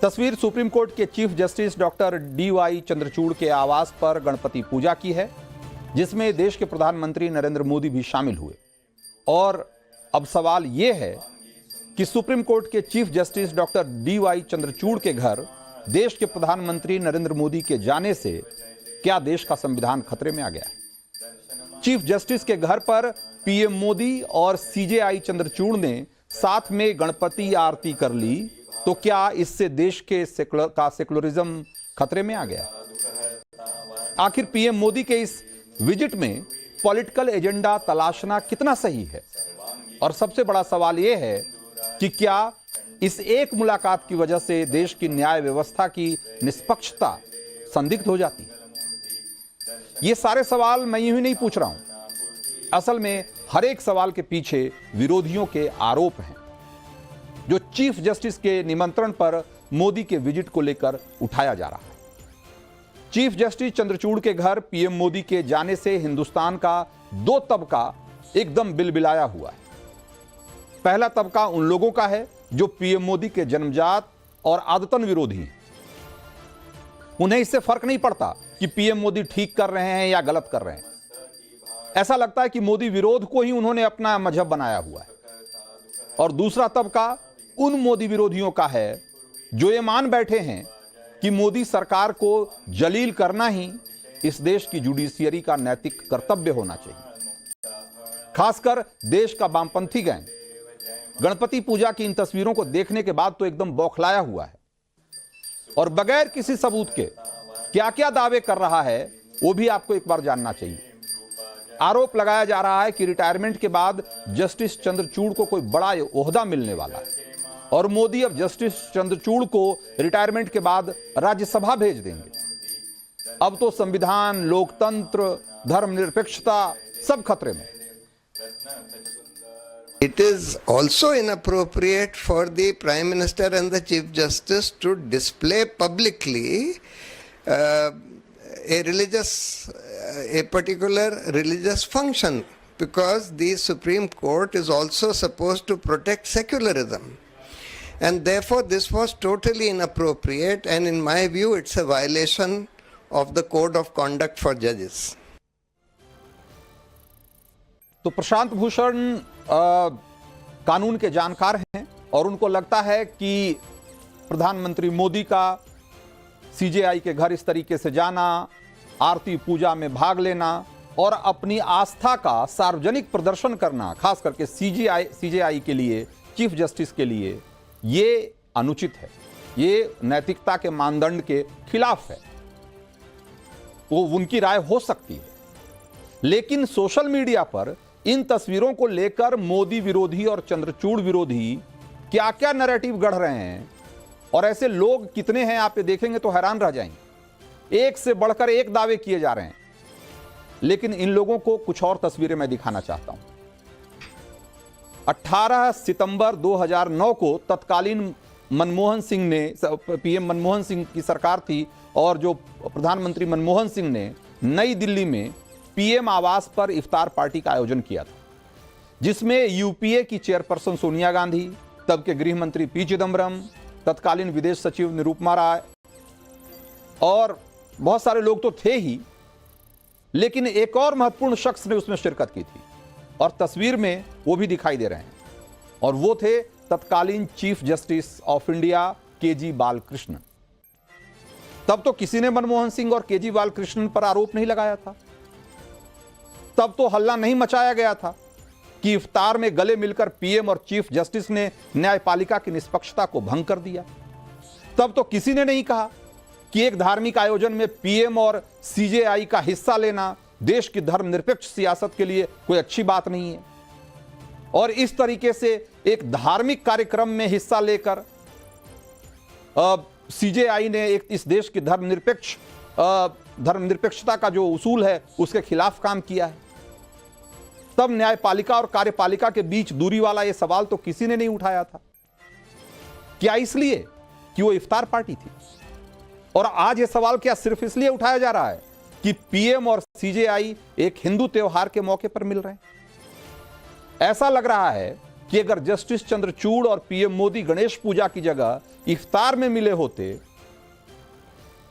तस्वीर supreme court के chief justice doctor DY Chandrachud के आवास पर गणपति पूजा की है, जिसमें देश के प्रधानमंत्री नरेंद्र मोदी भी शामिल हुए। और अब सवाल यह है कि सुप्रीम कोर्ट के chief justice doctor DY Chandrachud के घर देश के प्रधानमंत्री नरेंद्र मोदी के जाने से क्या देश का संविधान खतरे में आ गया है? चीफ जस्टिस के घर पर PM मोदी और CJI चंद्रचूड़ ने साथ में गणपति आरती कर ली, तो क्या इससे देश के सेकुलरिज्म खतरे में आ गया? आखिर PM मोदी के इस विजिट में पॉलिटिकल एजेंडा तलाशना कितना सही है? और सबसे बड़ा सवाल यह है कि क्या इस एक मुलाकात की वजह से देश की न्याय व्यवस्था की निष्पक्षता संदिग्ध हो जाती है? ये सारे सवाल मैं यूं ही नहीं पूछ रहा हूं। असल में हर एक सवाल के पीछे विरोधियों के आरोप हैं, जो चीफ जस्टिस के निमंत्रण पर मोदी के विजिट को लेकर उठाया जा रहा है। चीफ जस्टिस चंद्रचूड़ के घर PM मोदी के जाने से हिंदुस्तान का दो तबका एकदम बिलबिलाया हुआ है। पहला तबका उन लोगों का है जो PM मोदी के जन्मजात और आदतन विरोधी हैं। उन्हें इससे फर्क नहीं पड़ता कि PM मोदी ठीक कर रहे हैं या गलत कर रहे हैं। ऐसा लगता है कि मोदी विरोध को ही उन्होंने अपना मजहब बनाया हुआ है। और दूसरा तबका उन मोदी विरोधियों का है जो ये मान बैठे हैं कि मोदी सरकार को जलील करना ही इस देश की जुडिशियरी का नैतिक कर्तव्य होना चाहिए। खासकर देश का वामपंथी गैंग गणपति पूजा की इन तस्वीरों को देखने के बाद तो एकदम बौखलाया हुआ है और बगैर किसी सबूत के क्या क्या दावे कर रहा है वो भी आपको एक बार जानना चाहिए। आरोप लगाया जा रहा है कि रिटायरमेंट के बाद जस्टिस चंद्रचूड़ को कोई बड़ा ओहदा मिलने वाला है और मोदी अब जस्टिस चंद्रचूड़ को रिटायरमेंट के बाद राज्यसभा भेज देंगे। अब तो संविधान, लोकतंत्र, धर्मनिरपेक्षता सब खतरे में। It is also inappropriate for the Prime Minister and the Chief Justice to display publicly a particular religious function, because the Supreme Court is also supposed to protect secularism. And therefore this was totally inappropriate, and in my view it's a violation of the Code of Conduct for Judges. तो प्रशांत भूषण कानून के जानकार हैं और उनको लगता है कि प्रधानमंत्री मोदी का CJI के घर इस तरीके से जाना, आरती पूजा में भाग लेना और अपनी आस्था का सार्वजनिक प्रदर्शन करना, खास करके CJI के लिए, चीफ जस्टिस के लिए, ये अनुचित है। ये नैतिकता के मानदंड के खिलाफ है। वो उनकी राय हो सकती है, लेकिन सोशल मीडिया पर इन तस्वीरों को लेकर मोदी विरोधी और चंद्रचूड़ विरोधी क्या क्या नैरेटिव गढ़ रहे हैं और ऐसे लोग कितने हैं, आप ये देखेंगे तो हैरान रह जाएंगे। एक से बढ़कर एक दावे किए जा रहे हैं। लेकिन इन लोगों को कुछ और तस्वीरें मैं दिखाना चाहता हूं। 18 सितंबर 2009 को तत्कालीन मनमोहन सिंह ने, PM मनमोहन सिंह की सरकार थी और जो प्रधानमंत्री मनमोहन सिंह ने नई दिल्ली में PM आवास पर इफ्तार पार्टी का आयोजन किया था, जिसमें UPA की चेयरपर्सन सोनिया गांधी, तब के गृह मंत्री P चिदंबरम, तत्कालीन विदेश सचिव निरुपमा राय और बहुत सारे लोग तो थे ही, लेकिन एक और महत्वपूर्ण शख्स ने उसमें शिरकत की थी और तस्वीर में वो भी दिखाई दे रहे हैं, और वो थे तत्कालीन chief justice of India KG Balakrishnan. तब तो किसी ने मनमोहन सिंह और KG बालकृष्णन पर आरोप नहीं लगाया था। तब तो हल्ला नहीं मचाया गया था कि इफ्तार में गले मिलकर PM और चीफ जस्टिस ने न्यायपालिका की निष्पक्षता को भंग कर दिया। तब तो किसी ने नहीं कहा कि एक धार्मिक आयोजन में PM और CJI का हिस्सा लेना देश की धर्मनिरपेक्ष सियासत के लिए कोई अच्छी बात नहीं है। और इस तरीके से एक धार्मिक कार्यक्रम में हिस्सा लेकर CJI ने एक इस देश की धर्मनिरपेक्षता का जो उसूल है उसके खिलाफ काम किया है। तब न्यायपालिका और कार्यपालिका के बीच दूरी वाला यह सवाल तो किसी ने नहीं उठाया था। क्या इसलिए कि वो इफ्तार पार्टी थी? और आज यह सवाल क्या सिर्फ इसलिए उठाया जा रहा है कि PM और CJI एक हिंदू त्योहार के मौके पर मिल रहे हैं? ऐसा लग रहा है कि अगर जस्टिस चंद्रचूड़ और पीएम मोदी गणेश पूजा की जगह इफ्तार में मिले होते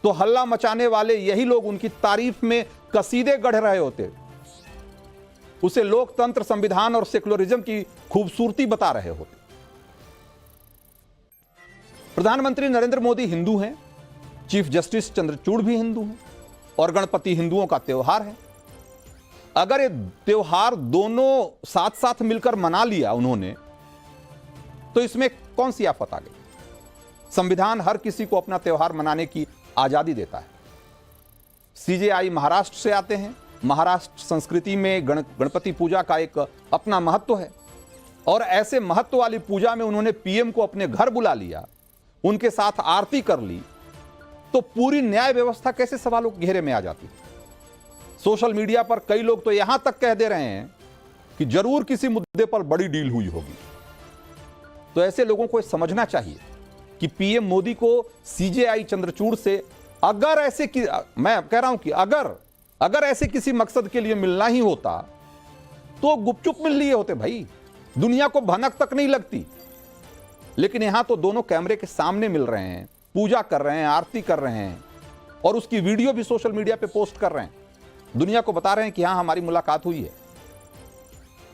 तो हल्ला मचाने वाले यही लोग उनकी तारीफ में कसीदे गढ़ रहे होते, उसे लोकतंत्र, संविधान और सेकुलरिज्म की खूबसूरती बता रहे होते। प्रधानमंत्री नरेंद्र मोदी हिंदू हैं, चीफ जस्टिस चंद्रचूड़ भी हिंदू हैं और गणपति हिंदुओं का त्योहार है। अगर ये त्योहार दोनों साथ साथ मिलकर मना लिया उन्होंने तो इसमें कौन सी आफत आ गई? संविधान हर किसी को अपना त्योहार मनाने की आजादी देता है। सीजेआई महाराष्ट्र से आते हैं, महाराष्ट्र संस्कृति में गणपति पूजा का एक अपना महत्व है और ऐसे महत्व वाली पूजा में उन्होंने पीएम को अपने घर बुला लिया, उनके साथ आरती कर ली, तो पूरी न्याय व्यवस्था कैसे सवालों के घेरे में आ जाती? सोशल मीडिया पर कई लोग तो यहां तक कह दे रहे हैं कि जरूर किसी मुद्दे पर बड़ी डील हुई होगी। तो ऐसे लोगों को समझना चाहिए कि पीएम मोदी को सीजेआई चंद्रचूड़ से अगर ऐसे मैं कह रहा हूं कि अगर ऐसे किसी मकसद के लिए मिलना ही होता तो गुपचुप मिल लिए होते भाई, दुनिया को भनक तक नहीं लगती। लेकिन यहां तो दोनों कैमरे के सामने मिल रहे हैं, पूजा कर रहे हैं, आरती कर रहे हैं और उसकी वीडियो भी सोशल मीडिया पे पोस्ट कर रहे हैं, दुनिया को बता रहे हैं कि हां हमारी मुलाकात हुई है।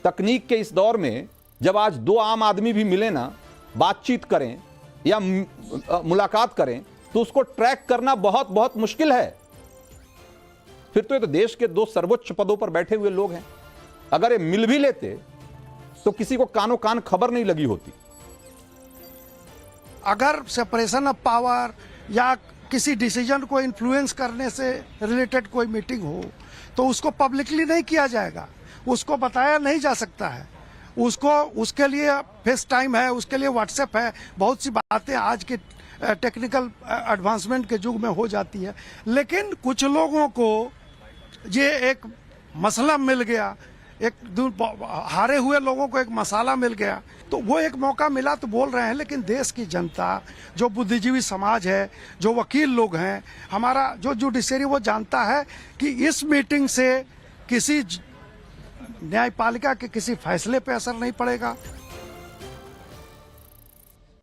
तकनीक के इस दौर में जब आज दो आम आदमी भी मिले ना, बातचीत करें या मुलाकात करें तो उसको ट्रैक करना बहुत बहुत मुश्किल है। फिर तो ये तो देश के दो सर्वोच्च पदों पर बैठे हुए लोग हैं, अगर ये मिल भी लेते तो किसी को कानो कान खबर नहीं लगी होती। अगर सेपरेशन ऑफ पावर या किसी डिसीजन को इन्फ्लुएंस करने से रिलेटेड कोई मीटिंग हो तो उसको पब्लिकली नहीं किया जाएगा, उसको बताया नहीं जा सकता है, उसके लिए फेस टाइम है, उसके लिए व्हाट्सएप है, बहुत सी बातें आज के टेक्निकल एडवांसमेंट के युग में हो जाती है। लेकिन कुछ लोगों को ये एक मसला मिल गया, हारे हुए लोगों को एक मसाला मिल गया, तो वो एक मौका मिला तो बोल रहे हैं। लेकिन देश की जनता, जो बुद्धिजीवी समाज है, जो वकील लोग हैं, हमारा जो जुडिशरी, वो जानता है कि इस मीटिंग से किसी न्यायपालिका के किसी फैसले पे असर नहीं पड़ेगा।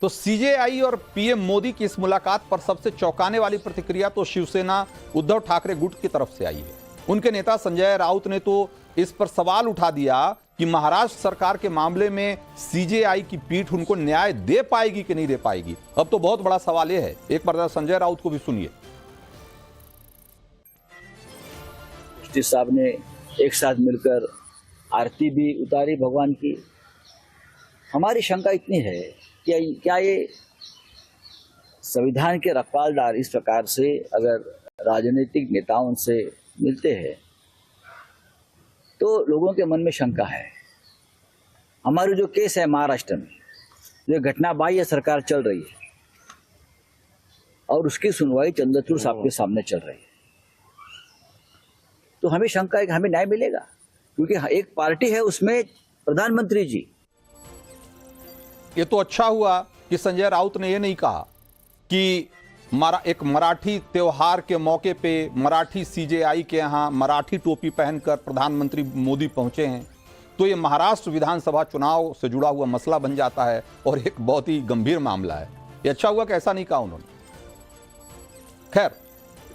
तो सीजेआई और पीएम मोदी की इस मुलाकात पर सबसे चौंकाने वाली प्रतिक्रिया तो शिवसेना उद्धव ठाकरे गुट की तरफ से आई है। उनके नेता संजय राउत ने तो इस पर सवाल उठा दिया कि महाराष्ट्र सरकार के मामले में सीजेआई की पीठ उनको न्याय दे पाएगी कि नहीं दे पाएगी। अब तो बहुत बड़ा सवाल यह है, एक बार संजय राउत को भी सुनिए। जस्टिस साहब ने एक साथ मिलकर आरती भी उतारी भगवान की। हमारी शंका इतनी है कि क्या ये संविधान के रखवालदार इस प्रकार से अगर राजनीतिक नेताओं से मिलते हैं तो लोगों के मन में शंका है। हमारी जो केस है महाराष्ट्र में, जो घटना बाह्य सरकार चल रही है और उसकी सुनवाई चंद्रचूड़ साहब के सामने चल रही है, तो हमें शंका है कि हमें न्याय मिलेगा, क्योंकि एक पार्टी है उसमें प्रधानमंत्री जी। ये तो अच्छा हुआ कि संजय राउत ने यह नहीं कहा कि एक मराठी त्योहार के मौके पे मराठी सीजेआई के यहाँ मराठी टोपी पहनकर प्रधानमंत्री मोदी पहुंचे हैं तो ये महाराष्ट्र विधानसभा चुनाव से जुड़ा हुआ मसला बन जाता है और एक बहुत ही गंभीर मामला है। ये अच्छा हुआ कि ऐसा नहीं कहा उन्होंने। खैर,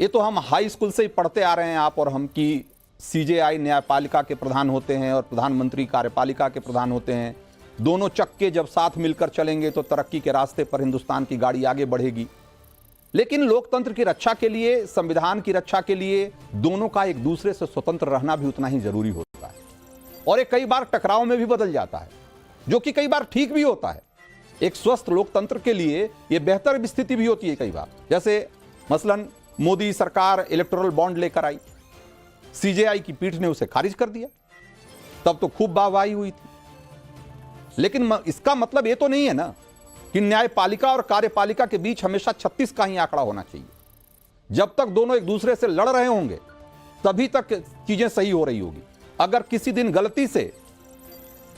ये तो हम हाई स्कूल से ही पढ़ते आ रहे हैं आप और हम कि सीजेआई न्यायपालिका के प्रधान होते हैं और प्रधानमंत्री कार्यपालिका के प्रधान होते हैं। दोनों चक्के जब साथ मिलकर चलेंगे तो तरक्की के रास्ते पर हिंदुस्तान की गाड़ी आगे बढ़ेगी। लेकिन लोकतंत्र की रक्षा के लिए, संविधान की रक्षा के लिए दोनों का एक दूसरे से स्वतंत्र रहना भी उतना ही जरूरी होता है और ये कई बार टकराव में भी बदल जाता है, जो कि कई बार ठीक भी होता है। एक स्वस्थ लोकतंत्र के लिए यह बेहतर स्थिति भी होती है कई बार। जैसे मसलन मोदी सरकार इलेक्टोरल बॉन्ड लेकर आई, सीजेआई की पीठ ने उसे खारिज कर दिया, तब तो खूब वाहवाही हुई थी। लेकिन इसका मतलब यह तो नहीं है ना कि न्यायपालिका और कार्यपालिका के बीच हमेशा 36 का ही आंकड़ा होना चाहिए। जब तक दोनों एक दूसरे से लड़ रहे होंगे तभी तक चीजें सही हो रही होगी। अगर किसी दिन गलती से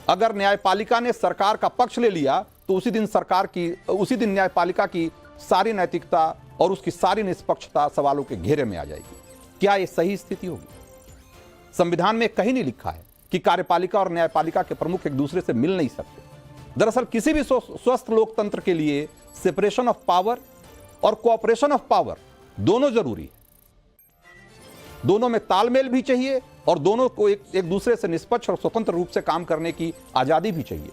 अगर न्यायपालिका ने सरकार का पक्ष ले लिया तो उसी दिन न्यायपालिका की सारी नैतिकता और उसकी सारी निष्पक्षता सवालों के घेरे में आ जाएगी। क्या यह सही स्थिति होगी? संविधान में कहीं नहीं लिखा है कि कार्यपालिका और न्यायपालिका के प्रमुख एक दूसरे से मिल नहीं सकते। दरअसल किसी भी स्वस्थ लोकतंत्र के लिए सेपरेशन ऑफ पावर और कोऑपरेशन ऑफ पावर दोनों जरूरी है। दोनों में तालमेल भी चाहिए और दोनों को एक दूसरे से निष्पक्ष और स्वतंत्र रूप से काम करने की आजादी भी चाहिए।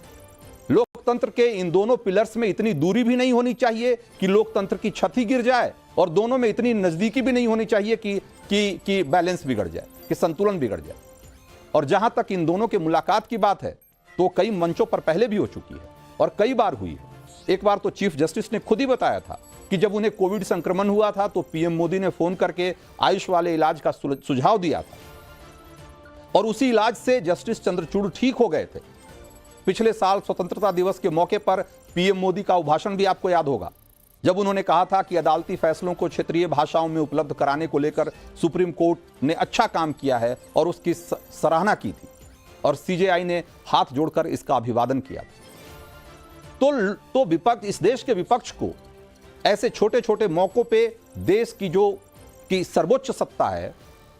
लोकतंत्र के इन दोनों पिलर्स में इतनी दूरी भी नहीं होनी चाहिए कि लोकतंत्र की छत ही गिर जाए, और दोनों में इतनी नजदीकी भी नहीं होनी चाहिए कि बैलेंस बिगड़ जाए, कि संतुलन बिगड़ जाए। और जहां तक इन दोनों के मुलाकात की बात है तो कई मंचों पर पहले भी हो चुकी है और कई बार हुई है। एक बार तो चीफ जस्टिस ने खुद ही बताया था कि जब उन्हें कोविड संक्रमण हुआ था तो पीएम मोदी ने फोन करके आयुष वाले इलाज का सुझाव दिया था और उसी इलाज से जस्टिस चंद्रचूड़ ठीक हो गए थे। पिछले साल स्वतंत्रता दिवस के मौके पर पीएम मोदी का भाषण भी आपको याद होगा, जब उन्होंने कहा था कि अदालती फैसलों को क्षेत्रीय भाषाओं में उपलब्ध कराने को लेकर सुप्रीम कोर्ट ने अच्छा काम किया है और उसकी सराहना की थी और सीजेआई ने हाथ जोड़कर इसका अभिवादन किया। तो विपक्ष, इस देश के विपक्ष को ऐसे छोटे छोटे मौकों पे देश की सर्वोच्च सत्ता है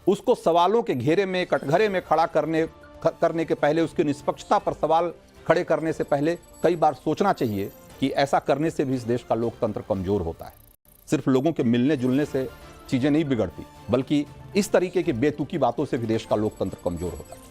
उसको सवालों के घेरे में, कटघरे में खड़ा करने के पहले, उसकी निष्पक्षता पर सवाल खड़े करने से पहले कई बार सोचना चाहिए कि ऐसा करने से भी इस देश का लोकतंत्र कमजोर होता है। सिर्फ लोगों के मिलने जुलने से चीजें नहीं बिगड़ती, बल्कि इस तरीके की बेतुकी बातों से भी देश का लोकतंत्र कमजोर होता है।